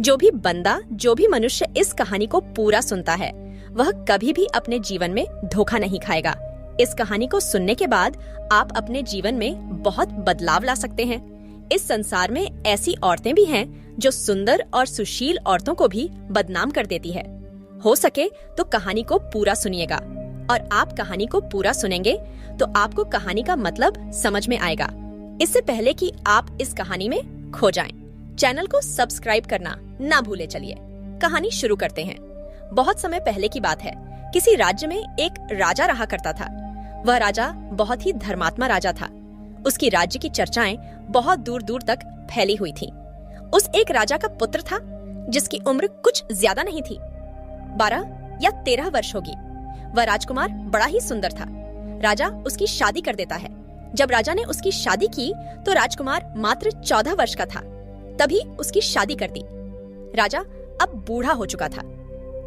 जो भी बंदा, जो भी मनुष्य इस कहानी को पूरा सुनता है, वह कभी भी अपने जीवन में धोखा नहीं खाएगा। इस कहानी को सुनने के बाद आप अपने जीवन में बहुत बदलाव ला सकते हैं। इस संसार में ऐसी औरतें भी हैं जो सुंदर और सुशील औरतों को भी बदनाम कर देती है। हो सके तो कहानी को पूरा सुनिएगा, और आप कहानी को पूरा सुनेंगे तो आपको कहानी का मतलब समझ में आएगा। इससे पहले कि आप इस कहानी में खो जाएं, चैनल को सब्सक्राइब करना ना भूले। चलिए कहानी शुरू करते हैं। बहुत समय पहले की बात है। किसी राज्य में एक राजा रहा करता था। वह राजा बहुत ही धर्मात्मा राजा था। उसकी राज्य की चर्चाएं बहुत दूर दूर तक फैली हुई थीं। उस एक राजा का पुत्र था जिसकी उम्र कुछ ज्यादा नहीं थी, 12 या 13 वर्ष होगी। वह राजकुमार बड़ा ही सुंदर था। राजा उसकी शादी कर देता है। जब राजा ने उसकी शादी की तो राजकुमार मात्र 14 वर्ष का था। तभी उसकी शादी कर दी। राजा अब बूढ़ा हो चुका था।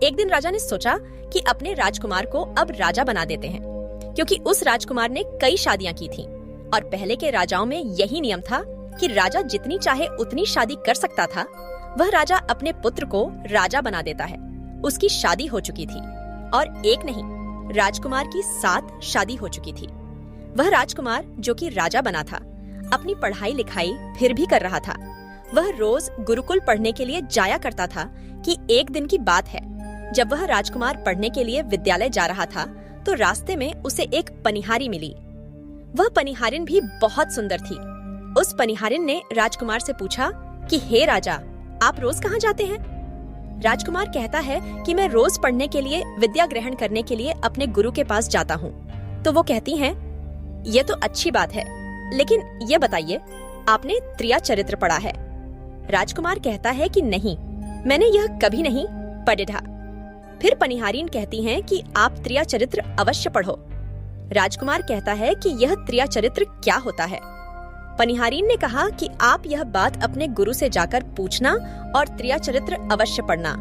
एक दिन राजा ने सोचा कि अपने राजकुमार को अब राजा बना देते हैं, क्योंकि उस राजकुमार ने कई शादियां की थीं, और पहले के राजाओं में यही नियम था कि राजा जितनी चाहे उतनी शादी कर सकता था। वह राजा अपने पुत्र को राजा बना देता है। उसकी शादी हो चुकी थी, और एक नहीं, राजकुमार की 7 शादी हो चुकी थी। वह राजकुमार जो कि राजा बना था, अपनी पढ़ाई लिखाई फिर भी कर रहा था। वह रोज गुरुकुल पढ़ने के लिए जाया करता था कि एक दिन की बात है, जब वह राजकुमार पढ़ने के लिए विद्यालय जा रहा था तो रास्ते में उसे एक पनिहारी मिली। वह पनिहारिन भी बहुत सुंदर थी। उस पनिहारिन ने राजकुमार से पूछा कि हे राजा, आप रोज कहाँ जाते हैं? राजकुमार कहता है कि मैं रोज पढ़ने के लिए, विद्या ग्रहण करने के लिए अपने गुरु के पास जाता हूँ। तो वो कहती हैं, ये तो अच्छी बात है, लेकिन ये बताइए, आपने त्रिया चरित्र पढ़ा है? राजकुमार कहता है कि नहीं, मैंने यह कभी नहीं पढ़ा। फिर पनिहारीन कहती हैं कि आप त्रिया चरित्र अवश्य पढ़ो। राजकुमार कहता है कि यह त्रिया चरित्र क्या होता है? पनिहारीन ने कहा कि आप यह बात अपने गुरु से जाकर पूछना और त्रिया चरित्र अवश्य पढ़ना।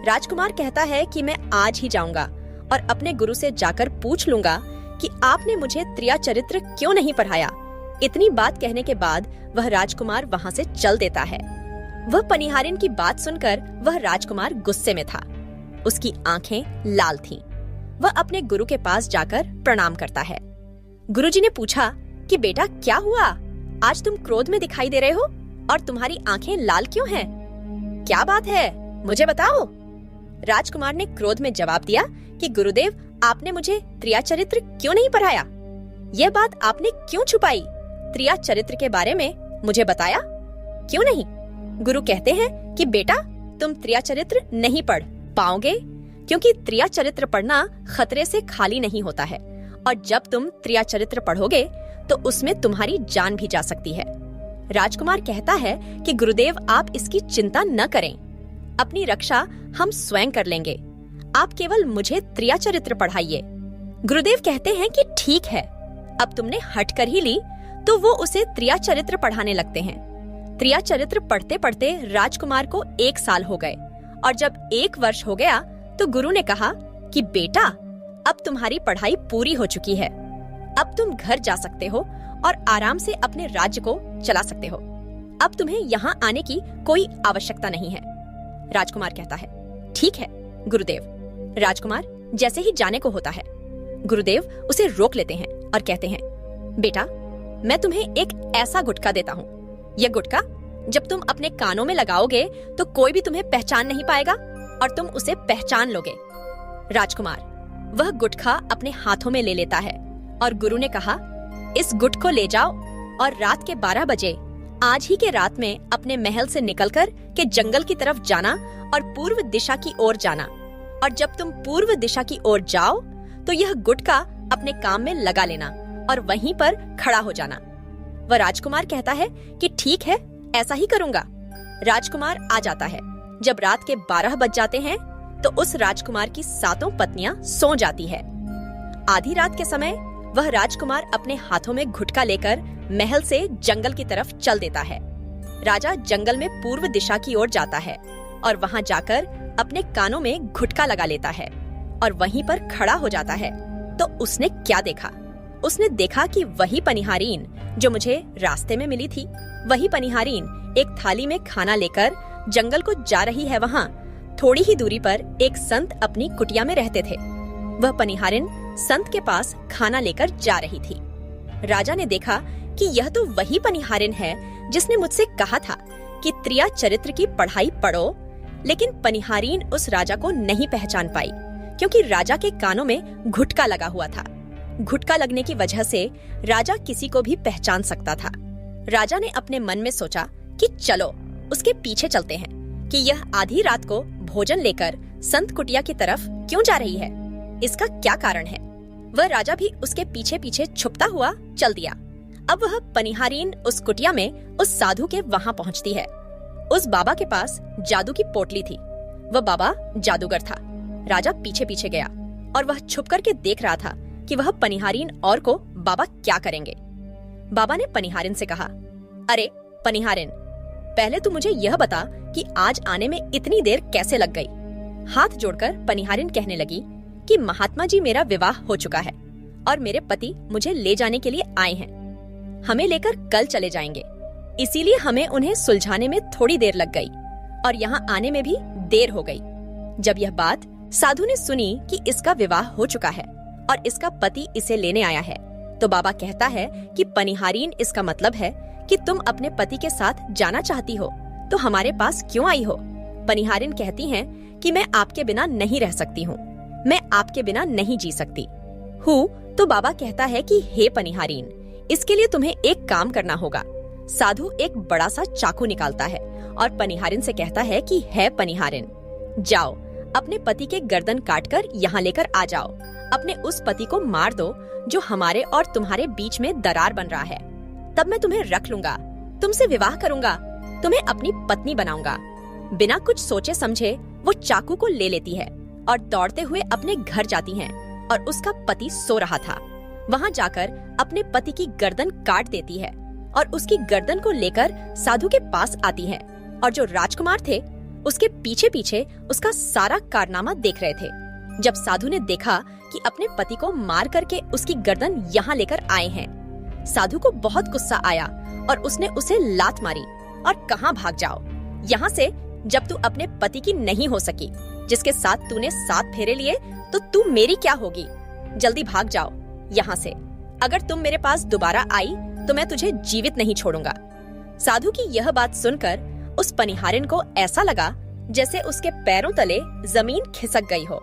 राजकुमार कहता है कि मैं आज ही जाऊंगा और अपने गुरु से जाकर पूछ लूंगा कि आपने मुझे त्रिया चरित्र क्यों नहीं पढ़ाया। इतनी बात कहने के बाद वह राजकुमार वहाँ से चल देता है। वह पनिहारिन की बात सुनकर वह राजकुमार गुस्से में था। उसकी आंखें लाल थीं। वह अपने गुरु के पास जाकर प्रणाम करता है। गुरुजी ने पूछा कि बेटा क्या हुआ, आज तुम क्रोध में दिखाई दे रहे हो और तुम्हारी आंखें लाल क्यों हैं? क्या बात है, मुझे बताओ। राजकुमार ने क्रोध में जवाब दिया कि गुरुदेव, आपने मुझे त्रिया चरित्र क्यों नहीं पढ़ाया? यह बात आपने क्यों छुपाई? त्रिया चरित्र के बारे में मुझे बताया क्यों नहीं? गुरु कहते हैं कि बेटा, तुम त्रिया चरित्र नहीं पढ़ पाओगे, क्योंकि त्रिया चरित्र पढ़ना खतरे से खाली नहीं होता है, और जब तुम त्रिया चरित्र पढ़ोगे तो उसमें तुम्हारी जान भी जा सकती है। राजकुमार कहता है कि गुरुदेव, आप इसकी चिंता न करें, अपनी रक्षा हम स्वयं कर लेंगे, आप केवल मुझे त्रिया चरित्र पढ़ाइए। गुरुदेव कहते हैं कि ठीक है। अब तुमने हट कर ही ली, तो वो उसे त्रिया चरित्र पढ़ाने लगते हैं। त्रिया चरित्र पढ़ते पढ़ते राजकुमार को 1 साल हो गए, और जब 1 वर्ष हो गया तो गुरु ने कहा कि बेटा, अब तुम्हारी पढ़ाई पूरी हो चुकी है, अब तुम घर जा सकते हो और आराम से अपने राज्य को चला सकते हो। अब तुम्हें यहाँ आने की कोई आवश्यकता नहीं है। राजकुमार कहता है, ठीक है गुरुदेव। राजकुमार जैसे ही जाने को होता है, गुरुदेव उसे रोक लेते हैं और कहते हैं, बेटा, मैं तुम्हें एक ऐसा गुटखा देता हूँ। यह गुटखा जब तुम अपने कानों में लगाओगे तो कोई भी तुम्हें पहचान नहीं पाएगा और तुम उसे पहचान लोगे। राजकुमार वह गुटखा अपने हाथों में ले लेता है और गुरु ने कहा, इस गुट को ले जाओ और रात के 12 बजे आज ही के रात में अपने महल से निकलकर के जंगल की तरफ जाना और पूर्व दिशा की ओर जाना, और जब तुम पूर्व दिशा की ओर जाओ तो यह गुटखा अपने काम में लगा लेना और वहीं पर खड़ा हो जाना। वह राजकुमार कहता है कि ठीक है, ऐसा ही करूंगा। राजकुमार आ जाता है। जब रात के 12 बज जाते हैं तो उस राजकुमार की 7 पत्नियां सो जाती है। आधी रात के समय वह राजकुमार अपने हाथों में गुटखा लेकर महल से जंगल की तरफ चल देता है। राजा जंगल में पूर्व दिशा की ओर जाता है और वहां जाकर अपने कानों में गुटखा लगा लेता है और वहीं पर खड़ा हो जाता है। तो उसने क्या देखा? उसने देखा कि वही पनिहारीन जो मुझे रास्ते में मिली थी, वही पनिहारीन एक थाली में खाना लेकर जंगल को जा रही है वहाँ थोड़ी ही दूरी पर एक संत अपनी कुटिया में रहते थे। वह पनिहारिन संत के पास खाना लेकर जा रही थी। राजा ने देखा कि यह तो वही पनिहारिन है जिसने मुझसे कहा था कि त्रिया चरित्र की पढ़ाई पढ़ो, लेकिन पनिहारिन उस राजा को नहीं पहचान पाई क्योंकि राजा के कानों में घुटका लगा हुआ था। घुटका लगने की वजह से राजा किसी को भी पहचान सकता था। राजा ने अपने मन में सोचा कि चलो उसके पीछे चलते हैं कि यह आधी रात को भोजन लेकर संत कुटिया की तरफ क्यों जा रही है, इसका क्या कारण है। वह राजा भी उसके पीछे पीछे छुपता हुआ चल दिया। अब वह पनिहारिन उस कुटिया में उस साधु के वहाँ पहुँचती है। उस बाबा के पास जादू की पोटली थी। वह बाबा जादूगर था। राजा पीछे पीछे गया और वह छुप करके देख रहा था कि वह पनिहारिन और को बाबा क्या करेंगे। बाबा ने पनिहारिन से कहा, अरे पनिहारिन, पहले तू मुझे यह बता कि आज आने में इतनी देर कैसे लग गई। हाथ जोड़कर पनिहारिन कहने लगी कि महात्मा जी, मेरा विवाह हो चुका है और मेरे पति मुझे ले जाने के लिए आए हैं। हमें लेकर कल चले जाएंगे, इसीलिए हमें उन्हें सुलझाने में थोड़ी देर लग गई और यहाँ आने में भी देर हो गई। जब यह बात साधु ने सुनी कि इसका विवाह हो चुका है और इसका पति इसे लेने आया है, तो बाबा कहता है कि पनिहारिन, इसका मतलब है कि तुम अपने पति के साथ जाना चाहती हो, तो हमारे पास क्यों आई हो। पनिहारिन कहती हैं कि मैं आपके बिना नहीं रह सकती हूँ, मैं आपके बिना नहीं जी सकती हूँ। तो बाबा कहता है कि हे पनिहारिन, इसके लिए तुम्हें एक काम करना होगा। साधु एक बड़ा सा चाकू निकालता है और पनिहारिन से कहता है कि हे पनिहारिन, जाओ अपने पति के गर्दन काटकर यहाँ लेकर आ जाओ। अपने उस पति को मार दो जो हमारे और तुम्हारे बीच में दरार बन रहा है। तब मैं तुम्हें रख लूंगा, तुमसे विवाह करूंगा, तुम्हें अपनी पत्नी बनाऊंगा। बिना कुछ सोचे समझे वो चाकू को ले लेती है और दौड़ते हुए अपने घर जाती हैं और उसका पति सो रहा था। वहाँ जाकर अपने पति की गर्दन काट देती है और उसकी गर्दन को लेकर साधु के पास आती है और जो राजकुमार थे उसके पीछे पीछे उसका सारा कारनामा देख रहे थे। जब साधु ने देखा कि अपने पति को मार करके उसकी गर्दन यहाँ लेकर आए हैं, साधु को बहुत गुस्सा आया और उसने उसे लात मारी और कहाँ भाग जाओ यहाँ से, जब तू अपने पति की नहीं हो सकी, जिसके साथ तूने 7 फेरे लिए, तो तू मेरी क्या होगी। जल्दी भाग जाओ यहाँ से, अगर तुम मेरे पास दोबारा आई तो मैं तुझे जीवित नहीं छोड़ूंगा। साधु की यह बात सुनकर उस पनिहारिन को ऐसा लगा जैसे उसके पैरों तले जमीन खिसक गई हो।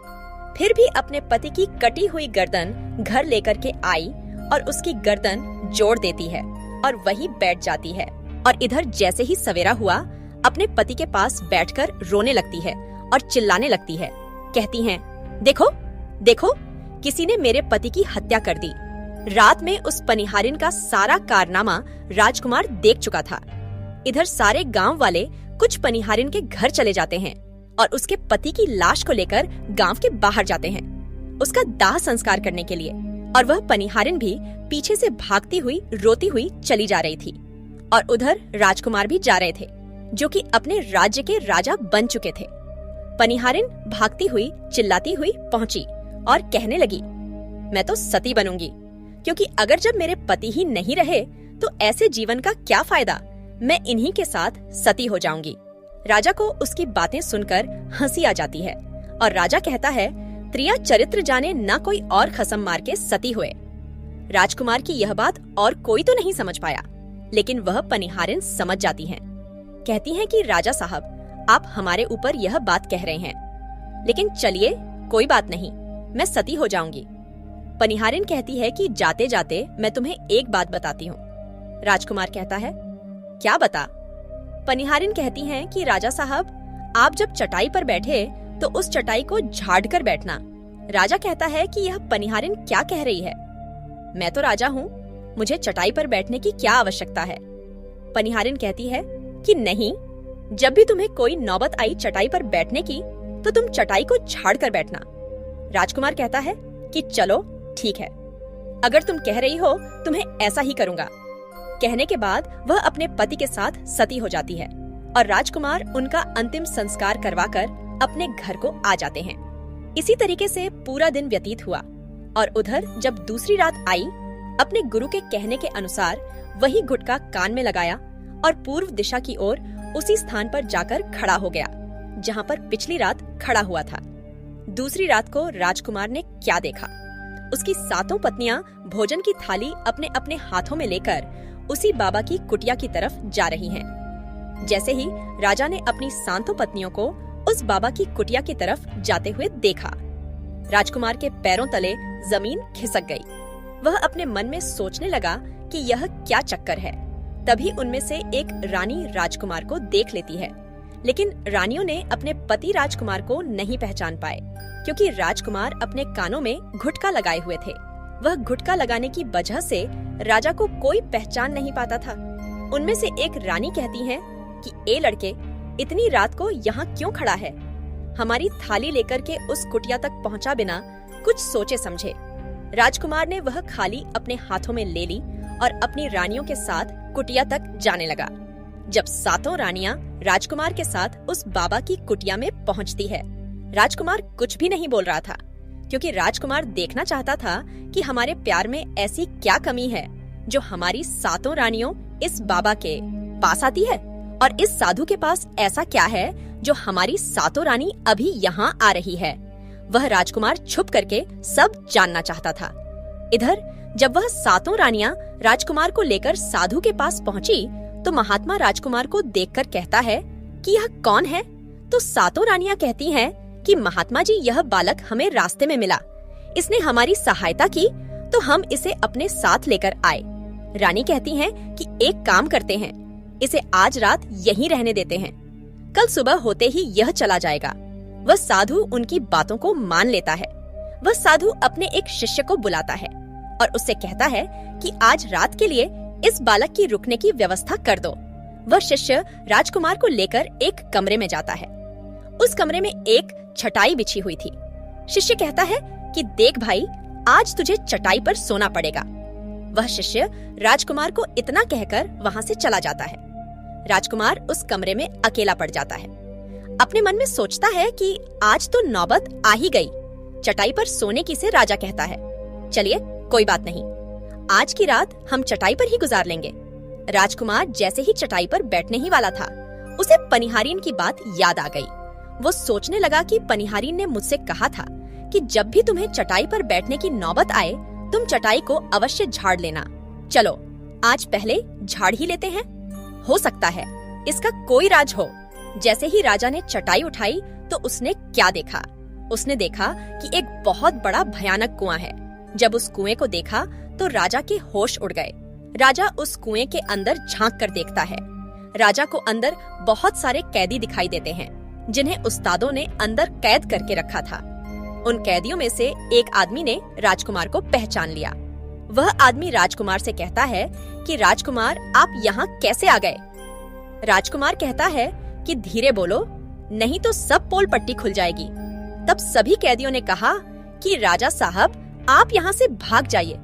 फिर भी अपने पति की कटी हुई गर्दन घर लेकर के आई और उसकी गर्दन जोड़ देती है और वहीं बैठ जाती है। और इधर जैसे ही सवेरा हुआ, अपने पति के पास बैठकर रोने लगती है और चिल्लाने लगती है। कहती हैं, देखो देखो, किसी ने मेरे पति की हत्या कर दी। रात में उस पनिहारिन का सारा कारनामा राजकुमार देख चुका था। इधर सारे गांव वाले कुछ पनिहारिन के घर चले जाते हैं और उसके पति की लाश को लेकर गांव के बाहर जाते हैं उसका दाह संस्कार करने के लिए। और वह पनिहारिन भी पीछे से भागती हुई रोती हुई चली जा रही थी। और उधर राजकुमार भी जा रहे थे जो कि अपने राज्य के राजा बन चुके थे। पनिहारिन भागती हुई चिल्लाती हुई पहुंची और कहने लगी, मैं तो सती बनूंगी, क्योंकि अगर जब मेरे पति ही नहीं रहे तो ऐसे जीवन का क्या फायदा, मैं इन्हीं के साथ सती हो जाऊंगी। राजा को उसकी बातें सुनकर हंसी आ जाती है और राजा कहता है, त्रिया चरित्र जाने ना कोई और खसम मार के सती हुए। राजकुमार की यह बात और कोई तो नहीं समझ पाया, लेकिन वह पनिहारिन समझ जाती हैं। कहती हैं कि राजा साहब, आप हमारे ऊपर यह बात कह रहे हैं, लेकिन चलिए कोई बात नहीं, मैं सती हो जाऊंगी। पनिहारिन कहती है कि जाते जाते मैं तुम्हें एक बात बताती हूँ। राजकुमार कहता है, क्या बता। पनिहारिन कहती हैं कि राजा साहब, आप जब चटाई पर बैठे तो उस चटाई को झाड़ कर बैठना। राजा कहता है कि यह पनिहारिन क्या कह रही है, मैं तो राजा हूँ, मुझे चटाई पर बैठने की क्या आवश्यकता है। पनिहारिन कहती है कि नहीं, जब भी तुम्हें कोई नौबत आई चटाई पर बैठने की तो तुम चटाई को झाड़ कर बैठना। राजकुमार कहता है कि चलो ठीक है, अगर तुम कह रही हो तुम्हें ऐसा ही करूंगा। कहने के बाद वह अपने पति के साथ सती हो जाती है और राजकुमार उनका अंतिम संस्कार करवाकर अपने घर को आ जाते हैं। इसी तरीके से पूरा दिन व्यतीत हुआ और उधर जब दूसरी रात आई, अपने गुरु के कहने के अनुसार वही गुटका कान में लगाया और पूर्व दिशा की ओर उसी स्थान पर जाकर खड़ा हो गया जहाँ पर पिछली रात खड़ा हुआ था। दूसरी रात को राजकुमार ने क्या देखा? उसकी 7 पत्नियां भोजन की थाली अपने अपने हाथों में लेकर उसी बाबा की कुटिया की तरफ जा रही हैं। जैसे ही राजा ने अपनी 7 पत्नियों को उस बाबा की कुटिया की तरफ जाते हुए देखा, राजकुमार के पैरों तले जमीन खिसक गई। वह अपने मन में सोचने लगा कि यह क्या चक्कर है। तभी उनमें से एक रानी राजकुमार को देख लेती है, लेकिन रानियों ने अपने पति राजकुमार को नहीं पहचान पाए, क्योंकि राजकुमार अपने कानों में घुटका लगाए हुए थे। वह घुटका लगाने की वजह से राजा को कोई पहचान नहीं पाता था। उनमें से एक रानी कहती है कि ए लड़के, इतनी रात को यहाँ क्यों खड़ा है? हमारी थाली लेकर के उस कुटिया तक पहुँचा बिना कुछ सोचे समझे। राजकुमार ने वह खाली अपने हाथों में ले ली और अपनी रानियों के साथ कुटिया तक जाने लगा। जब 7 रानियां राजकुमार के साथ उस बाबा की कुटिया में पहुंचती है, राजकुमार कुछ भी नहीं बोल रहा था, क्योंकि राजकुमार देखना चाहता था कि हमारे प्यार में ऐसी क्या कमी है जो हमारी 7 रानियों इस बाबा के पास आती है, और इस साधु के पास ऐसा क्या है जो हमारी 7 रानी अभी यहाँ आ रही है। वह राजकुमार छुप करके सब जानना चाहता था। इधर जब वह 7 रानियां राजकुमार को लेकर साधु के पास पहुंची, तो महात्मा राजकुमार को देखकर कहता है कि यह कौन है? तो 7 रानियां कहती हैं कि महात्मा जी, यह बालक हमें रास्ते में मिला, इसने हमारी सहायता की तो हम इसे अपने साथ लेकर आए। रानी कहती हैं कि एक काम करते हैं, इसे आज रात यहीं रहने देते हैं, कल सुबह होते ही यह चला जाएगा। वह साधु उनकी बातों को मान लेता है। वह साधु अपने एक शिष्य को बुलाता है और उससे कहता है कि आज रात के लिए इस बालक की रुकने की व्यवस्था कर दो। वह शिष्य राजकुमार को लेकर एक कमरे में जाता है। उस कमरे में एक चटाई बिछी हुई थी। शिष्य कहता है कि देख भाई, आज तुझे चटाई पर सोना पड़ेगा। वह शिष्य राजकुमार को इतना कहकर वहाँ से चला जाता है। राजकुमार उस कमरे में अकेला पड़ जाता है। अपने मन में सोचता है कि आज तो नौबत आ ही गई, चटाई पर सोने की से राजा कहता है। चलिए कोई बात नहीं, आज की रात हम चटाई पर ही गुजार लेंगे। राजकुमार जैसे ही चटाई पर बैठने ही वाला था, उसे पनिहारीन की बात याद आ गई। वो सोचने लगा कि पनिहारीन ने मुझसे कहा था कि जब भी तुम्हें चटाई पर बैठने की नौबत आए, तुम चटाई को अवश्य झाड़ लेना। चलो आज पहले झाड़ ही लेते हैं, हो सकता है इसका कोई राज हो। जैसे ही राजा ने चटाई उठाई तो उसने क्या देखा? उसने देखा कि एक बहुत बड़ा भयानक कुआं है। जब उस कुएं को देखा तो राजा के होश उड़ गए। राजा उस कुएं के अंदर झांक कर देखता है। राजा को अंदर बहुत सारे कैदी दिखाई देते हैं, जिन्हें उस्तादों ने अंदर कैद करके रखा था। उन कैदियों में से एक आदमी ने राजकुमार को पहचान लिया। वह आदमी राजकुमार से कहता है कि राजकुमार, आप यहाँ कैसे आ गए? राजकुमार कहता है कि धीरे बोलो, नहीं तो सब पोल पट्टी खुल जाएगी। तब सभी कैदियों ने कहा कि राजा साहब, आप यहाँ से भाग जाइए।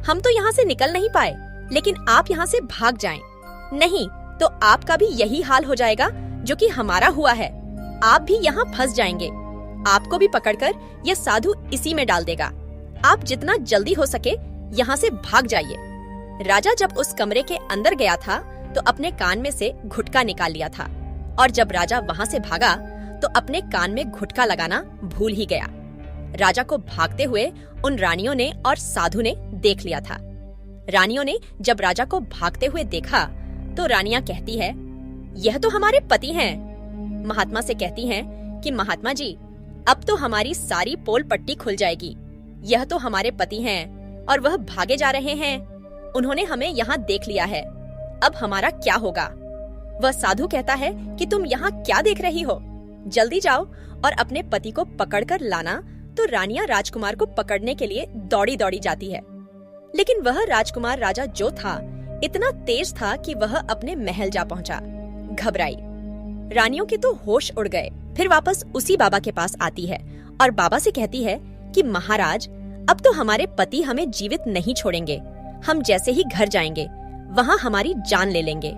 हम तो यहाँ से निकल नहीं पाए, लेकिन आप यहाँ से भाग जाएं। नहीं तो आपका भी यही हाल हो जाएगा जो कि हमारा हुआ है। आप भी यहाँ फंस जाएंगे। आपको भी पकड़कर यह साधु इसी में डाल देगा। आप जितना जल्दी हो सके यहाँ से भाग जाइए। राजा जब उस कमरे के अंदर गया था तो अपने कान में से घुटका निकाल लिया था, और जब राजा वहाँ से भागा तो अपने कान में घुटका लगाना भूल ही गया। राजा को भागते हुए उन रानियों ने और साधु ने देख लिया था। रानियों ने जब राजा को भागते हुए देखा तो रानियां कहती है, यह तो हमारे पति हैं। महात्मा से कहती हैं कि महात्मा जी, अब तो हमारी सारी पोल पट्टी खुल जाएगी। यह तो हमारे पति हैं और वह भागे जा रहे हैं। उन्होंने हमें यहाँ देख लिया है, अब हमारा क्या होगा? वह साधु कहता है कि तुम यहाँ क्या देख रही हो, जल्दी जाओ और अपने पति को पकड़कर लाना। तो रानियां राजकुमार को पकड़ने के लिए दौड़ी दौड़ी जाती है, लेकिन वह राजकुमार राजा जो था इतना तेज था कि वह अपने महल जा पहुंचा। घबराई रानियों के तो होश उड़ गए। फिर वापस उसी बाबा के पास आती है और बाबा से कहती है कि महाराज, अब तो हमारे पति हमें जीवित नहीं छोड़ेंगे। हम जैसे ही घर जाएंगे वहाँ हमारी जान ले लेंगे।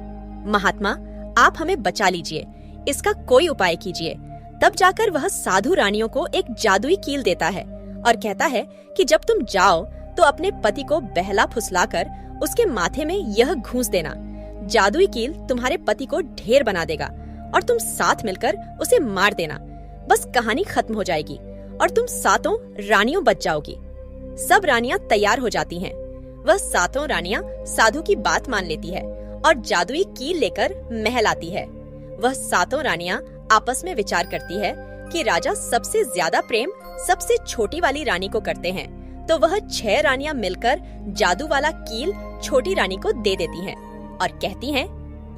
महात्मा, आप हमें बचा लीजिए, इसका कोई उपाय कीजिए। तब जाकर वह साधु रानियों को एक जादुई कील देता है और कहता है कि जब तुम जाओ तो अपने पति को बहला फुसलाकर उसके माथे में यह घूंस देना। जादुई कील तुम्हारे पति को ढेर बना देगा और तुम साथ मिलकर उसे मार देना। बस कहानी खत्म हो जाएगी और तुम सातों रानियों बच जाओगी। सब रानियां तैयार हो जाती हैं। वह सातों रानियां साधु की बात मान लेती है और जादुई कील लेकर महल आती है। वह सातों रानियां आपस में विचार करती है कि राजा सबसे ज्यादा प्रेम सबसे छोटी वाली रानी को करते हैं, तो वह 6 रानियां मिलकर जादू वाला कील छोटी रानी को दे देती हैं और कहती हैं,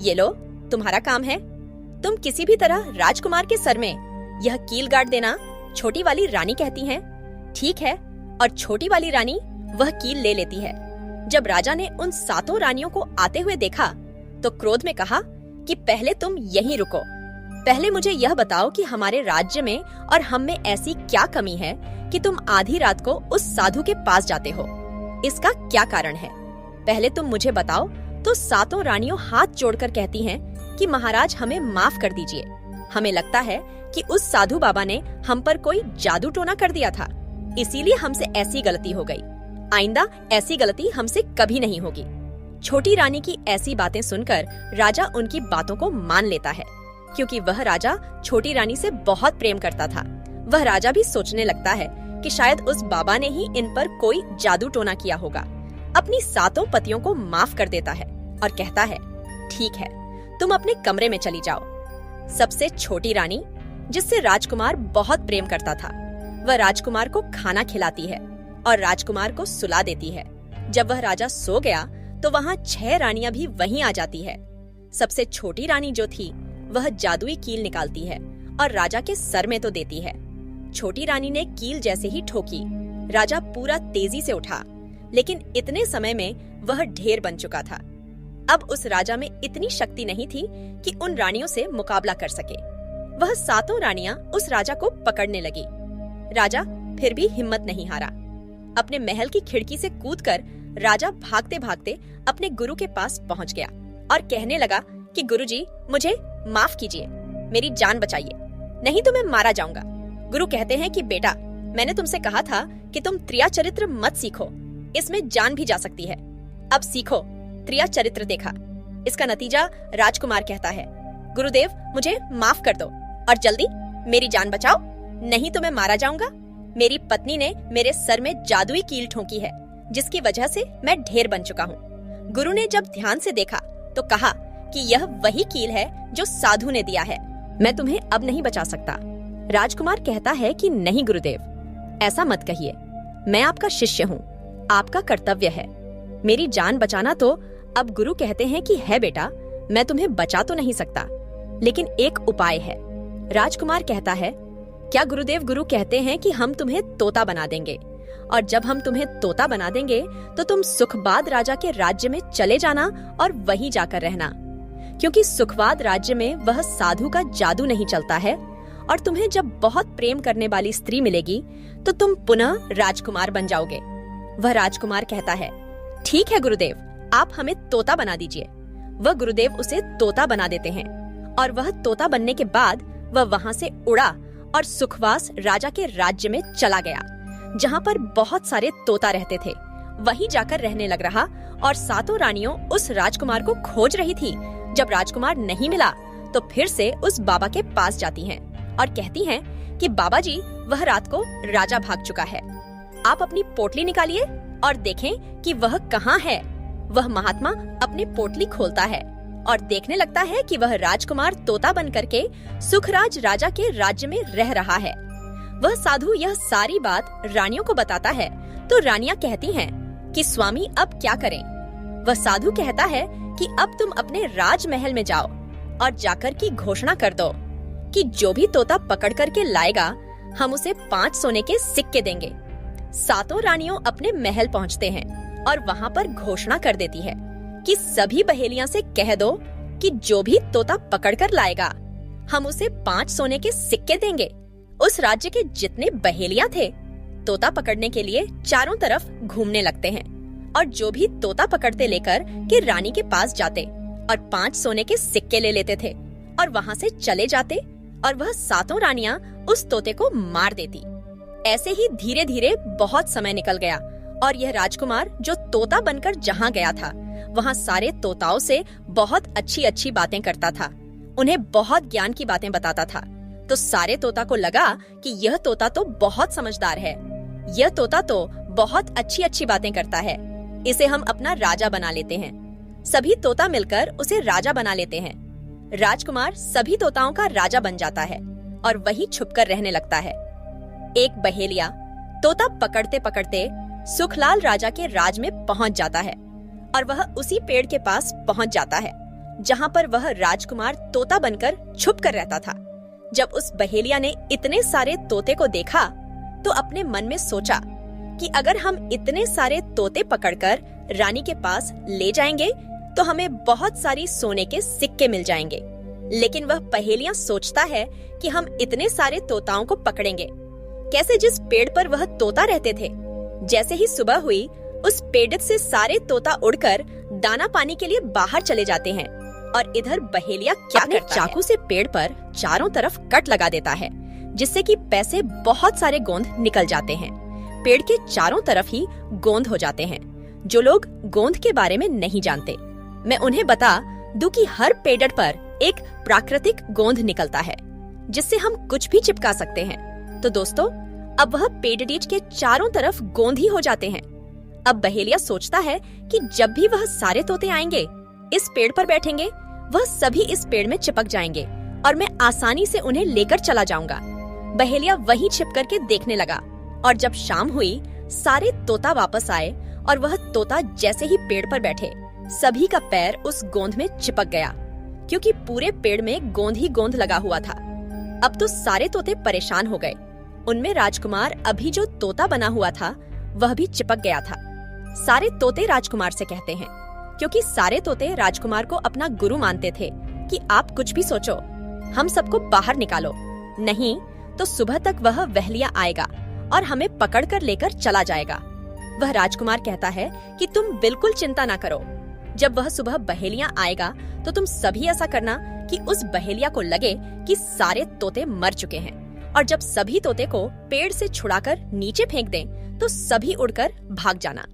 ये लो, तुम्हारा काम है। तुम किसी भी तरह राजकुमार के सर में यह कील गाड़ देना। छोटी वाली रानी कहती हैं, ठीक है, और छोटी वाली रानी वह कील ले लेती है। जब राजा ने उन सातों रानियों को आते हुए देखा तो क्रोध में कहा कि पहले तुम यहीं रुको। पहले मुझे यह बताओ कि हमारे राज्य में और हम में ऐसी क्या कमी है कि तुम आधी रात को उस साधु के पास जाते हो। इसका क्या कारण है, पहले तुम मुझे बताओ। तो सातों रानियों हाथ जोड़कर कहती हैं कि महाराज, हमें माफ कर दीजिए। हमें लगता है कि उस साधु बाबा ने हम पर कोई जादू टोना कर दिया था, इसीलिए हमसे ऐसी गलती हो गई। आइंदा ऐसी गलती हमसे कभी नहीं होगी। छोटी रानी की ऐसी बातें सुनकर राजा उनकी बातों को मान लेता है, क्योंकि वह राजा छोटी रानी से बहुत प्रेम करता था। वह राजा भी सोचने लगता है कि शायद उस बाबा ने ही इन पर कोई जादू टोना किया होगा। अपनी सातों पतियों को माफ कर देता है और कहता है, ठीक है, तुम अपने कमरे में चली जाओ। सबसे छोटी रानी, जिससे राजकुमार बहुत प्रेम करता था, वह राजकुमार को खाना खिलाती है और राजकुमार को सुला देती है। जब वह राजा सो गया तो वहाँ 6 रानियां भी वहीं आ जाती है। सबसे छोटी रानी जो थी वह जादुई कील निकालती है और राजा के सर में तो देती है। छोटी रानी ने कील जैसे ही ठोकी, राजा पूरा तेजी से उठा, लेकिन इतने समय में वह ढेर बन चुका था। अब उस राजा में इतनी शक्ति नहीं थी कि उन रानियों से मुकाबला कर सके। वह सातों रानियां उस राजा को पकड़ने लगी। राजा फिर भी हिम्मत नहीं हारा। अपने महल की खिड़की से कूदकर राजा भागते भागते अपने गुरु के पास पहुंच गया और कहने लगा कि गुरुजी, मुझे माफ कीजिए, मेरी जान बचाइए, नहीं तो मैं मारा जाऊंगा। गुरु कहते हैं कि बेटा, मैंने तुमसे कहा था कि तुम त्रिया चरित्र मत सीखो, इसमें जान भी जा सकती है। अब सीखो, त्रिया चरित्र देखा। इसका नतीजा राजकुमार कहता है, गुरुदेव, मुझे माफ कर दो और जल्दी मेरी जान बचाओ, नहीं तो मैं मारा जाऊंगा। मेरी पत्नी ने मेरे सर में जादुई कील ठोकी है, जिसकी वजह से मैं ढेर बन चुका हूँ। गुरु ने जब ध्यान से देखा तो कहा कि यह वही कील है जो साधु ने दिया है, मैं तुम्हें अब नहीं बचा सकता। राजकुमार कहता है कि नहीं गुरुदेव, ऐसा मत कहिए, मैं आपका शिष्य हूँ, आपका कर्तव्य है मेरी जान बचाना। तो अब गुरु कहते हैं कि है बेटा, मैं तुम्हें बचा तो नहीं सकता, लेकिन एक उपाय है। राजकुमार कहता है, क्या गुरुदेव? गुरु कहते हैं कि हम तुम्हें तोता बना देंगे, और जब हम तुम्हें तोता बना देंगे तो तुम सुखबाद राजा के राज्य में चले जाना और वहीं जाकर रहना, क्योंकि सुखवाद राज्य में वह साधु का जादू नहीं चलता है, और तुम्हें जब बहुत प्रेम करने वाली स्त्री मिलेगी तो तुम पुनः राजकुमार बन जाओगे। वह राजकुमार कहता है, ठीक है गुरुदेव, आप हमें तोता बना दीजिए। वह गुरुदेव उसे तोता बना देते हैं, और वह तोता बनने के बाद वह वहाँ से उड़ा और सुखवास राजा के राज्य में चला गया, जहाँ पर बहुत सारे तोता रहते थे। वहीं जाकर रहने लग रहा, और सातों रानियों उस राजकुमार को खोज रही थी। जब राजकुमार नहीं मिला तो फिर से उस बाबा के पास जाती हैं और कहती हैं कि बाबा जी, वह रात को राजा भाग चुका है, आप अपनी पोटली निकालिए और देखें कि वह कहाँ है। वह महात्मा अपनी पोटली खोलता है और देखने लगता है कि वह राजकुमार तोता बन करके सुखराज राजा के राज्य में रह रहा है। वह साधु यह सारी बात रानियों को बताता है तो रानियां कहती हैं कि स्वामी, अब क्या करें? वह साधु कहता है कि अब तुम अपने राजमहल में जाओ और जाकर की घोषणा कर दो कि जो भी तोता पकड़ करके लाएगा, हम उसे 5 सोने के सिक्के देंगे। सातों रानियों अपने महल पहुंचते हैं और वहाँ पर घोषणा कर देती है कि सभी बहेलियां से कह दो कि जो भी तोता पकड़ कर लाएगा, हम उसे 5 सोने के सिक्के देंगे। उस राज्य के जितने बहेलियां थे, तोता पकड़ने के लिए चारों तरफ घूमने लगते हैं, और जो भी तोता पकड़ते लेकर के रानी के पास जाते और 5 सोने के सिक्के ले लेते थे और वहाँ से चले जाते, और वह सातों रानियां उस तोते को मार देती। ऐसे ही धीरे धीरे बहुत समय निकल गया, और यह राजकुमार जो तोता बनकर जहाँ गया था, वहाँ सारे तोताओं से बहुत अच्छी अच्छी बातें करता था उन्हें बहुत ज्ञान की बातें बताता था। तो सारे तोता को लगा कि यह तोता तो बहुत समझदार है, यह तोता तो बहुत अच्छी अच्छी बातें करता है, इसे हम अपना राजा बना लेते हैं। सभी तोता मिलकर उसे राजा बना लेते हैं। राजकुमार सभी तोताओं का राजा बन जाता है और वहीं छुपकर रहने लगता है। एक बहेलिया तोता पकड़ते पकड़ते सुखलाल राजा के राज में पहुंच जाता है और वह उसी पेड़ के पास पहुंच जाता है जहां पर वह राजकुमार तोता बनकर छुप कर रहता था। जब उस बहेलिया ने इतने सारे तोते को देखा तो अपने मन में सोचा कि अगर हम इतने सारे तोते पकड़कर रानी के पास ले जाएंगे तो हमें बहुत सारी सोने के सिक्के मिल जाएंगे। लेकिन वह पहेलियां सोचता है कि हम इतने सारे तोताओं को पकड़ेंगे कैसे, जिस पेड़ पर वह तोता रहते थे। जैसे ही सुबह हुई उस पेड़ से सारे तोता उड़कर दाना पानी के लिए बाहर चले जाते हैं और इधर बहेलिया क्या करता है, चाकू से पेड़ पर चारों तरफ कट लगा देता है जिससे कि पैसे बहुत सारे गोंद निकल जाते हैं। पेड़ के चारों तरफ ही गोंद हो जाते हैं। जो लोग गोंद के बारे में नहीं जानते, मैं उन्हें बता दूं कि हर पेड़ पर एक प्राकृतिक गोंद निकलता है जिससे हम कुछ भी चिपका सकते हैं। तो दोस्तों, अब वह पेड़ के चारों तरफ गोंद ही हो जाते हैं। अब बहेलिया सोचता है कि जब भी वह सारे तोते आएंगे, इस पेड़ पर बैठेंगे, वह सभी इस पेड़ में चिपक जाएंगे और मैं आसानी से उन्हें लेकर चला जाऊंगा। बहेलिया वहीं छिप करके देखने लगा और जब शाम हुई सारे तोता वापस आए और वह तोता जैसे ही पेड़ पर बैठे सभी का पैर उस गोंद में चिपक गया क्योंकि पूरे पेड़ में गोंद ही गोंद लगा हुआ था। अब तो सारे तोते परेशान हो गए। उनमें राजकुमार अभी जो तोता बना हुआ था वह भी चिपक गया था। सारे तोते राजकुमार से कहते हैं, क्योंकि सारे तोते राजकुमार को अपना गुरु मानते थे, कि आप कुछ भी सोचो, हम सबको बाहर निकालो, नहीं तो सुबह तक वह बहेलिया आएगा और हमें पकड़ कर लेकर चला जाएगा। वह राजकुमार कहता है कि तुम बिल्कुल चिंता ना करो, जब वह सुबह बहेलिया आएगा तो तुम सभी ऐसा करना कि उस बहेलिया को लगे कि सारे तोते मर चुके हैं, और जब सभी तोते को पेड़ से छुड़ाकर नीचे फेंक दें तो सभी उड़कर भाग जाना।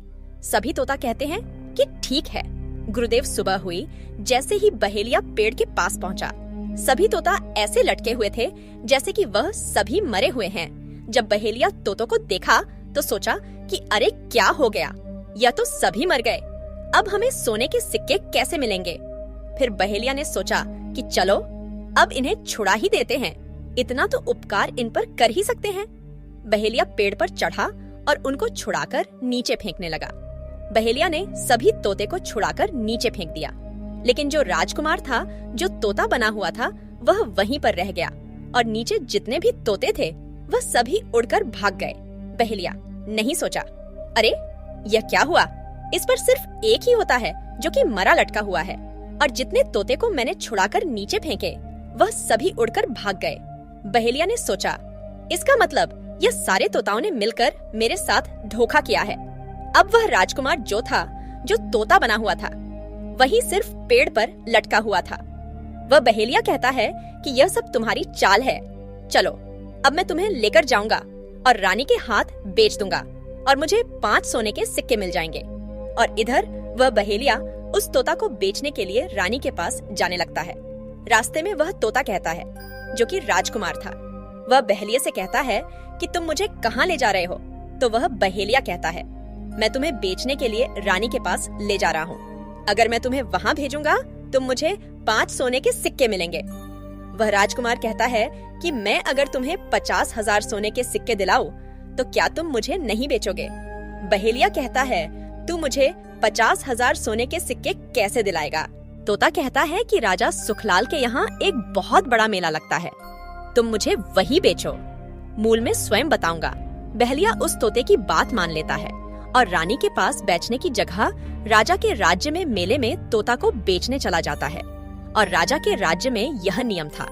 सभी तोता कहते हैं कि ठीक है। गुरुदेव सुबह हुई जैसे ही बहेलिया पेड़ के पास पहुंचा, सभी तोता ऐसे लटके हुए थे जैसे कि वह सभी मरे हुए हैं। जब बहेलिया तोतों को देखा तो सोचा कि अरे क्या हो गया, या तो सभी मर गए, अब हमें सोने के सिक्के कैसे मिलेंगे। फिर बहेलिया ने सोचा कि चलो अब इन्हें छुड़ा ही देते हैं, इतना तो उपकार इन पर कर ही सकते हैं। बहेलिया पेड़ पर चढ़ा और उनको छुड़ाकर नीचे फेंकने लगा। बहेलिया ने सभी तोते को छुड़ाकर नीचे फेंक दिया, लेकिन जो राजकुमार था, जो तोता बना हुआ था, वह वहीं पर रह गया और नीचे जितने भी तोते थे वह सभी उड़कर भाग गए। बहेलिया नहीं सोचा, अरे यह क्या हुआ, इस पर सिर्फ एक ही होता है जो कि मरा लटका हुआ है, और जितने तोते को मैंने छुड़ाकर नीचे फेंके वह सभी उड़कर भाग गए। बहेलिया ने सोचा, इसका मतलब यह सारे तोताओं ने मिलकर मेरे साथ धोखा किया है। अब वह राजकुमार जो था, जो तोता बना हुआ था, वही सिर्फ पेड़ पर लटका हुआ था। वह बहेलिया कहता है कि यह सब तुम्हारी चाल है, चलो अब मैं तुम्हें लेकर जाऊंगा और रानी के हाथ बेच दूंगा और मुझे 5 सोने के सिक्के मिल जाएंगे। और इधर वह बहेलिया उस तोता को बेचने के लिए रानी के पास जाने लगता है। रास्ते में वह तोता कहता है, जो कि राजकुमार था, वह बहेलिया से कहता है कि तुम मुझे कहाँ ले जा रहे हो। तो वह बहेलिया कहता है, मैं तुम्हें बेचने के लिए रानी के पास ले जा रहा हूँ, अगर मैं तुम्हें वहाँ भेजूंगा तो मुझे 5 सोने के सिक्के मिलेंगे। वह राजकुमार कहता है कि मैं अगर तुम्हें 50,000 सोने के सिक्के दिलाऊं तो क्या तुम मुझे नहीं बेचोगे। बहेलिया कहता है, तू मुझे 50,000 सोने के सिक्के कैसे दिलाएगा। तोता कहता है कि राजा सुखलाल के यहाँ एक बहुत बड़ा मेला लगता है, तुम मुझे वही बेचो, मूल में स्वयं बताऊंगा। बहेलिया उस तोते की बात मान लेता है और रानी के पास बेचने की जगह राजा के राज्य में मेले में तोता को बेचने चला जाता है। और राजा के राज्य में यह नियम था,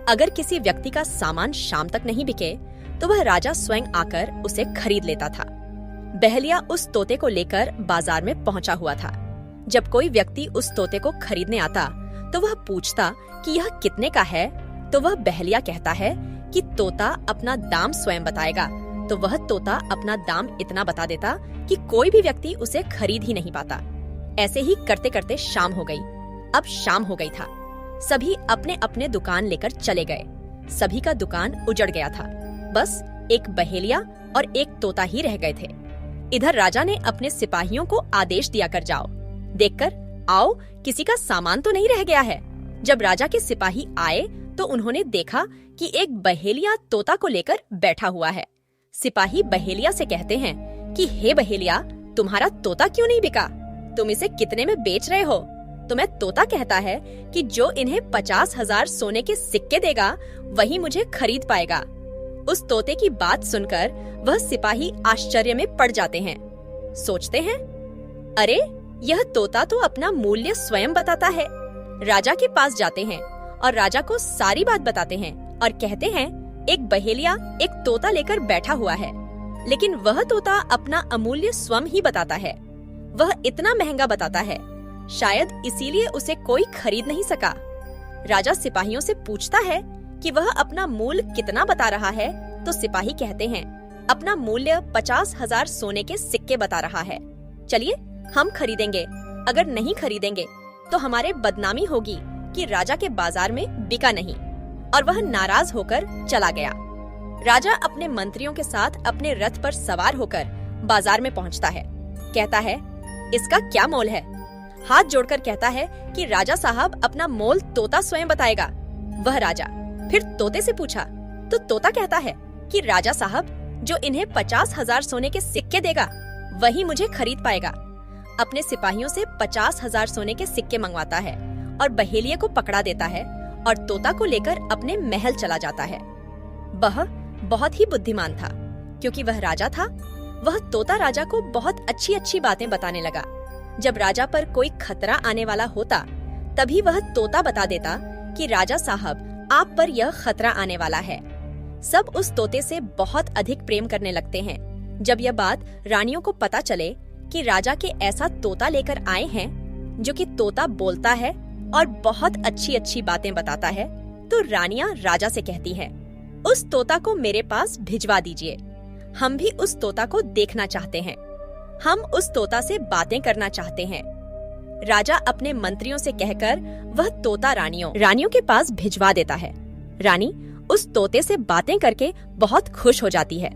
अगर किसी व्यक्ति का सामान शाम तक नहीं बिके तो वह राजा स्वयं आकर उसे खरीद लेता था। बहेलिया उस तोते को लेकर बाजार में पहुंचा हुआ था। जब कोई व्यक्ति उस तोते को खरीदने आता तो वह पूछता कि यह कितने का है, तो वह बहेलिया कहता है कि तोता अपना दाम स्वयं बताएगा। तो वह तोता अपना दाम इतना बता देता कि कोई भी व्यक्ति उसे खरीद ही नहीं पाता। ऐसे ही करते करते शाम हो गई। अब शाम हो गई था, सभी अपने अपने दुकान लेकर चले गए। सभी का दुकान उजड़ गया था। बस एक बहेलिया और एक तोता ही रह गए थे। इधर राजा ने अपने सिपाहियों को आदेश दिया कर जाओ, देखकर आओ किसी का सामान तो नहीं रह गया है। जब राजा के सिपाही आए तो उन्होंने देखा कि एक बहेलिया तोता को लेकर बैठा हुआ है। सिपाही बहेलिया से कहते हैं कि हे बहेलिया, तुम्हारा तोता क्यों नहीं बिका? तुम इसे कितने में बेच रहे हो? तुम्हें तोता कहता है कि जो इन्हें 50,000 सोने के सिक्के देगा वही मुझे खरीद पाएगा। उस तोते की बात सुनकर वह सिपाही आश्चर्य में पड़ जाते हैं। सोचते हैं, अरे यह तोता तो अपना मूल्य स्वयं बताता है। राजा के पास जाते हैं और राजा को सारी बात बताते हैं और कहते हैं एक बहेलिया एक तोता लेकर बैठा हुआ है, लेकिन वह तोता अपना अमूल्य स्वयं ही बताता है। वह इतना महंगा बताता है, शायद इसीलिए उसे कोई खरीद नहीं सका। राजा सिपाहियों से पूछता है कि वह अपना मूल्य कितना बता रहा है, तो सिपाही कहते हैं अपना मूल्य 50,000 सोने के सिक्के बता रहा है। चलिए हम खरीदेंगे, अगर नहीं खरीदेंगे तो हमारे बदनामी होगी कि राजा के बाजार में बिका नहीं। और वह नाराज होकर चला गया। राजा अपने मंत्रियों के साथ अपने रथ पर सवार होकर बाजार में पहुंचता है। कहता है इसका क्या मोल है? हाथ जोड़कर कहता है कि राजा साहब अपना मोल तोता स्वयं बताएगा। वह राजा फिर तोते से पूछा तो तोता कहता है कि राजा साहब जो इन्हें 50,000 सोने के सिक्के देगा वही मुझे खरीद पाएगा। अपने सिपाहियों से 50,000 सोने के सिक्के मंगवाता है और बहेलिये को पकड़ा देता है और तोता को लेकर अपने महल चला जाता है। वह बहुत ही बुद्धिमान था, क्योंकि वह राजा था। वह तोता राजा को बहुत अच्छी अच्छी बातें बताने लगा। जब राजा पर कोई खतरा आने वाला होता तभी वह तोता बता देता कि राजा साहब आप पर यह खतरा आने वाला है। सब उस तोते से बहुत अधिक प्रेम करने लगते हैं। जब यह बात रानियों को पता चले कि राजा के ऐसा तोता लेकर आए हैं जो कि तोता बोलता है और बहुत अच्छी अच्छी बातें बताता है, तो रानियां राजा से कहती हैं, उस तोता को मेरे पास भिजवा दीजिए। हम भी उस तोता को देखना चाहते हैं। हम उस तोता से बातें करना चाहते हैं। राजा अपने मंत्रियों से कहकर वह तोता रानियों के पास भिजवा देता है। रानी उस तोते से बातें करके बहुत खुश हो जाती है।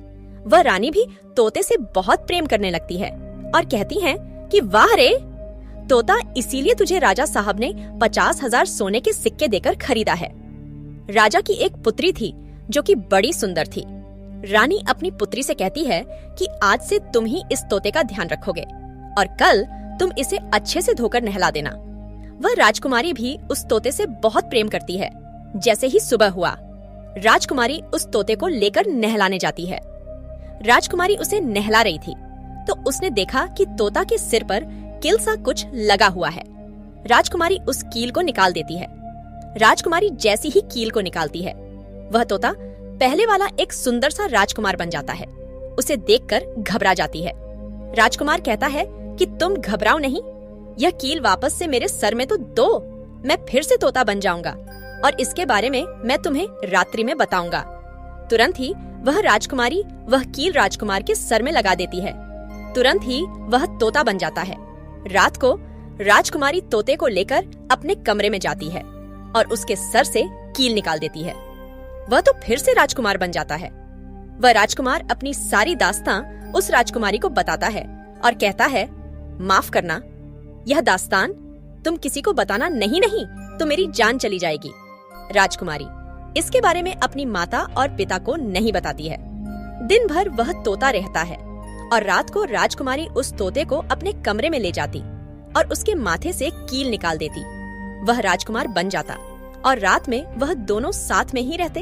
वह रानी भी तोते से बहुत प्रेम करने लगती है और कहती है कि वाह रे तोता, इसीलिए तुझे राजा साहब ने 50,000 सोने के सिक्के देकर खरीदा है। राजा की एक पुत्री थी जो कि बड़ी सुंदर थी। रानी अपनी पुत्री से कहती है कि आज से तुम ही इस तोते का ध्यान रखोगे और कल तुम इसे अच्छे से धोकर नहला देना। वह राजकुमारी भी उस तोते से बहुत प्रेम करती है। जैसे ही सुबह हुआ, राजकुमारी उस तोते को लेकर नहलाने जाती है। राजकुमारी उसे नहला रही थी तो उसने देखा कि तोता के सिर पर कील सा कुछ लगा हुआ है। राजकुमारी उस कील को निकाल देती है। राजकुमारी जैसी ही कील को निकालती है, वह तोता पहले वाला एक सुंदर सा राजकुमार बन जाता है। उसे देखकर घबरा जाती है। राजकुमार कहता है कि तुम घबराओ नहीं, यह कील वापस से मेरे सर में तो दो, मैं फिर से तोता बन जाऊंगा और इसके बारे में मैं तुम्हें रात्रि में बताऊंगा। तुरंत ही वह राजकुमारी वह कील राजकुमार के सर में लगा देती है। तुरंत ही वह तोता बन जाता है। रात को राजकुमारी तोते को लेकर अपने कमरे में जाती है और उसके सर से कील निकाल देती है। वह तो फिर से राजकुमार बन जाता है। वह राजकुमार अपनी सारी दास्तां उस राजकुमारी को बताता है और कहता है, माफ करना, यह दास्तान तुम किसी को बताना नहीं तो मेरी जान चली जाएगी। राजकुमारी इसके बारे में अपनी माता और पिता को नहीं बताती है। दिन भर वह तोता रहता है और रात को राजकुमारी उस तोते को अपने कमरे में ले जाती और उसके माथे से कील निकाल देती। वह राजकुमार बन जाता और रात में वह दोनों साथ में ही रहते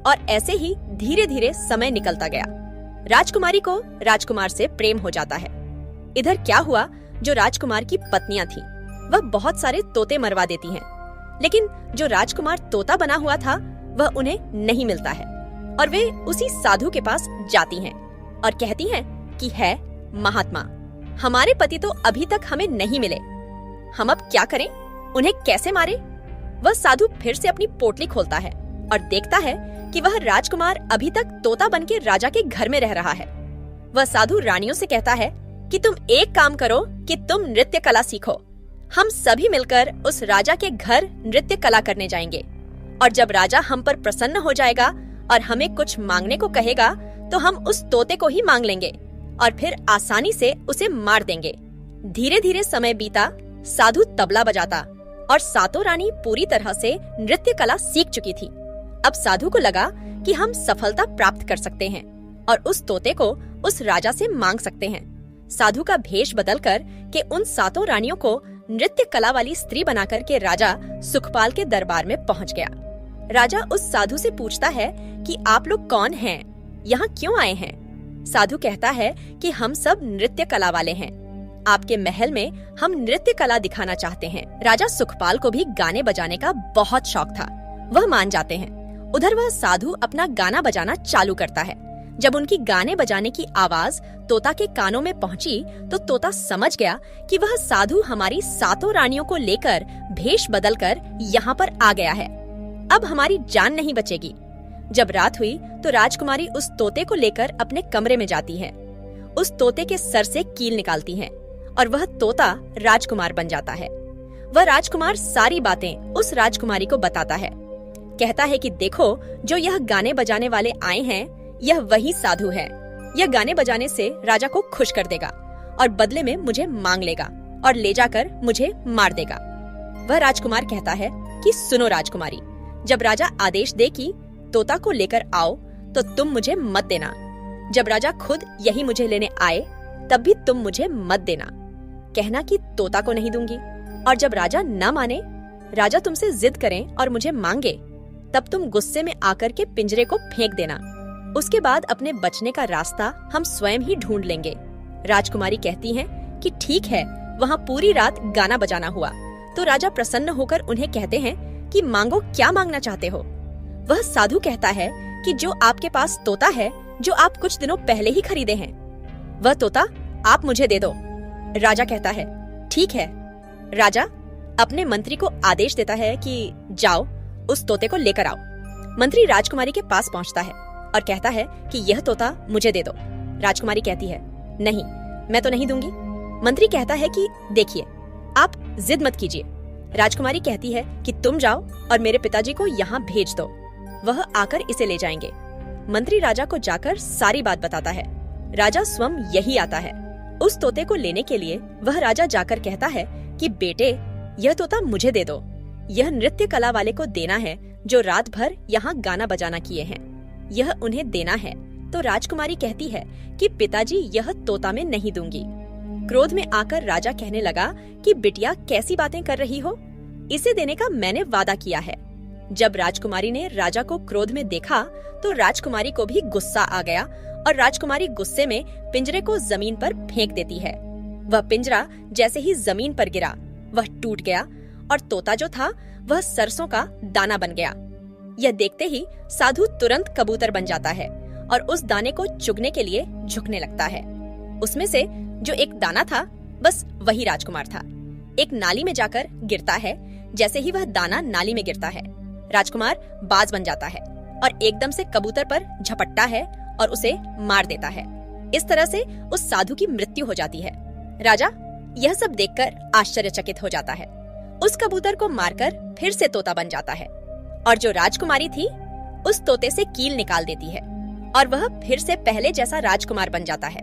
और ऐसे ही धीरे धीरे समय निकलता गया। राजकुमारी को राजकुमार से प्रेम हो जाता है। इधर क्या हुआ, जो राजकुमार की पत्नियां थी वह बहुत सारे तोते मरवा देती हैं, लेकिन जो राजकुमार तोता बना हुआ था वह उन्हें नहीं मिलता है और वे उसी साधु के पास जाती हैं और कहती हैं कि है महात्मा, हमारे पति तो अभी तक हमें नहीं मिले, हम अब क्या करें, उन्हें कैसे मारे? वह साधु फिर से अपनी पोटली खोलता है और देखता है कि वह राजकुमार अभी तक तोता बनके राजा के घर में रह रहा है। वह साधु रानियों से कहता है कि तुम एक काम करो कि तुम नृत्य कला सीखो। हम सभी मिलकर उस राजा के घर नृत्य कला करने जाएंगे और जब राजा हम पर प्रसन्न हो जाएगा और हमें कुछ मांगने को कहेगा तो हम उस तोते को ही मांग लेंगे और फिर आसानी से उसे मार देंगे। धीरे धीरे समय बीता, साधु तबला बजाता और सातों रानी पूरी तरह से नृत्य कला सीख चुकी थी। अब साधु को लगा कि हम सफलता प्राप्त कर सकते हैं और उस तोते को उस राजा से मांग सकते हैं। साधु का भेष बदलकर के उन सातों रानियों को नृत्य कला वाली स्त्री बनाकर के राजा सुखपाल के दरबार में पहुंच गया। राजा उस साधु से पूछता है कि आप लोग कौन हैं? यहाँ क्यों आए हैं? साधु कहता है कि हम सब नृत्य कला वाले हैं। आपके महल में हम नृत्य कला दिखाना चाहते हैं। राजा सुखपाल को भी गाने बजाने का बहुत शौक था। वह मान जाते हैं। उधर वह साधु अपना गाना बजाना चालू करता है। जब उनकी गाने बजाने की आवाज तोता के कानों में पहुंची तो तोता समझ गया कि वह साधु हमारी सातों रानियों को लेकर भेष बदलकर यहाँ पर आ गया है। अब हमारी जान नहीं बचेगी। जब रात हुई तो राजकुमारी उस तोते को लेकर अपने कमरे में जाती है। उस तोते के सर से कील निकालती है और वह तोता राजकुमार बन जाता है। वह राजकुमार सारी बातें उस राजकुमारी को बताता है। कहता है कि देखो, जो यह गाने बजाने वाले आए हैं यह वही साधु है। यह गाने बजाने से राजा को खुश कर देगा और बदले में मुझे मांग लेगा और ले जाकर मुझे मार देगा। वह राजकुमार कहता है कि सुनो राजकुमारी, जब राजा आदेश दे कि तोता को लेकर आओ तो तुम मुझे मत देना। जब राजा खुद यही मुझे लेने आए तब भी तुम मुझे मत देना। कहना कि तोता को नहीं दूंगी, और जब राजा न माने, राजा तुमसे जिद करें और मुझे मांगे, तब तुम गुस्से में आकर के पिंजरे को फेंक देना। उसके बाद अपने बचने का रास्ता हम स्वयं ही ढूंढ लेंगे। राजकुमारी कहती हैं कि ठीक है। वहाँ पूरी रात गाना बजाना हुआ तो राजा प्रसन्न होकर उन्हें कहते हैं कि मांगो, क्या मांगना चाहते हो? वह साधु कहता है कि जो आपके पास तोता है जो आप कुछ दिनों पहले ही खरीदे हैं, वह तोता आप मुझे दे दो। राजा कहता है ठीक है। राजा अपने मंत्री को आदेश देता है कि जाओ उस तोते को लेकर आओ। मंत्री राजकुमारी के पास पहुंचता है और कहता है कि यह तोता मुझे दे दो। राजकुमारी कहती है नहीं, मैं तो नहीं दूंगी। मंत्री कहता है कि देखिए, आप जिद मत कीजिए। राजकुमारी कहती है कि तुम जाओ और मेरे पिताजी को यहाँ भेज दो, वह आकर इसे ले जाएंगे। मंत्री राजा को जाकर सारी बात बताता है। राजा स्वयं यही आता है। उस तोते को लेने के लिए वह राजा जाकर कहता है कि बेटे, यह तोता मुझे दे दो। यह नृत्य कला वाले को देना है जो रात भर यहाँ गाना बजाना किए हैं। यह उन्हें देना है। तो राजकुमारी कहती है कि पिताजी, यह तोता मैं नहीं दूंगी। क्रोध में आकर राजा कहने लगा कि बिटिया, कैसी बातें कर रही हो? इसे देने का मैंने वादा किया है। जब राजकुमारी ने राजा को क्रोध में देखा तो राजकुमारी को भी गुस्सा आ गया और राजकुमारी गुस्से में पिंजरे को जमीन पर फेंक देती है। वह पिंजरा जैसे ही जमीन पर गिरा वह टूट गया और तोता जो था वह सरसों का दाना बन गया। यह देखते ही साधु तुरंत कबूतर बन जाता है और उस दाने को चुगने के लिए झुकने लगता है। उसमें से जो एक दाना था बस वही राजकुमार था। एक नाली में जाकर गिरता है। जैसे ही वह दाना नाली में गिरता है, राजकुमार बाज बन जाता है और एकदम से कबूतर पर झपटता है और उसे मार देता है। इस तरह से उस साधु की मृत्यु हो जाती है। राजा यह सब देखकर आश्चर्यचकित हो जाता है। उस कबूतर को मारकर फिर से तोता बन जाता है और जो राजकुमारी थी उस तोते से कील निकाल देती है और वह फिर से पहले जैसा राजकुमार बन जाता है।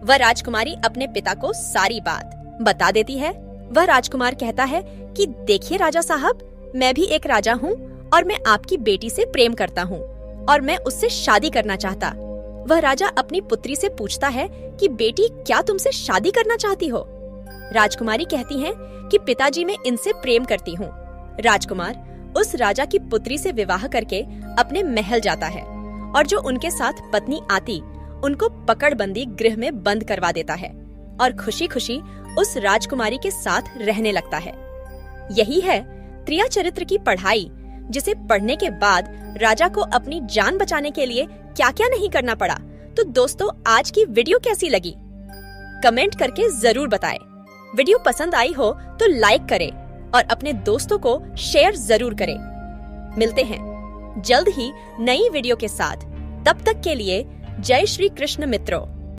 वह राजकुमारी अपने पिता को सारी बात बता देती है। वह राजकुमार कहता है कि देखिए राजा साहब, मैं भी एक राजा हूँ और मैं आपकी बेटी से प्रेम करता हूँ और मैं उससे शादी करना चाहता। वह राजा अपनी पुत्री से पूछता है कि बेटी, क्या तुमसे शादी करना चाहती हो? राजकुमारी कहती है कि पिताजी, मैं इनसे प्रेम करती हूँ। राजकुमार उस राजा की पुत्री से विवाह करके अपने महल जाता है और जो उनके साथ पत्नी आती उनको पकड़बंदी गृह में बंद करवा देता है और खुशी खुशी उस राजकुमारी के साथ रहने लगता है। यही है त्रिया चरित्र की पढ़ाई, जिसे पढ़ने के बाद राजा को अपनी जान बचाने के लिए क्या क्या नहीं करना पड़ा। तो दोस्तों, आज की वीडियो कैसी लगी कमेंट करके जरूर बताएं। वीडियो पसंद आई हो तो लाइक करें और अपने दोस्तों को शेयर जरूर करें। मिलते हैं जल्द ही नई वीडियो के साथ। तब तक के लिए जय श्री कृष्ण मित्रों।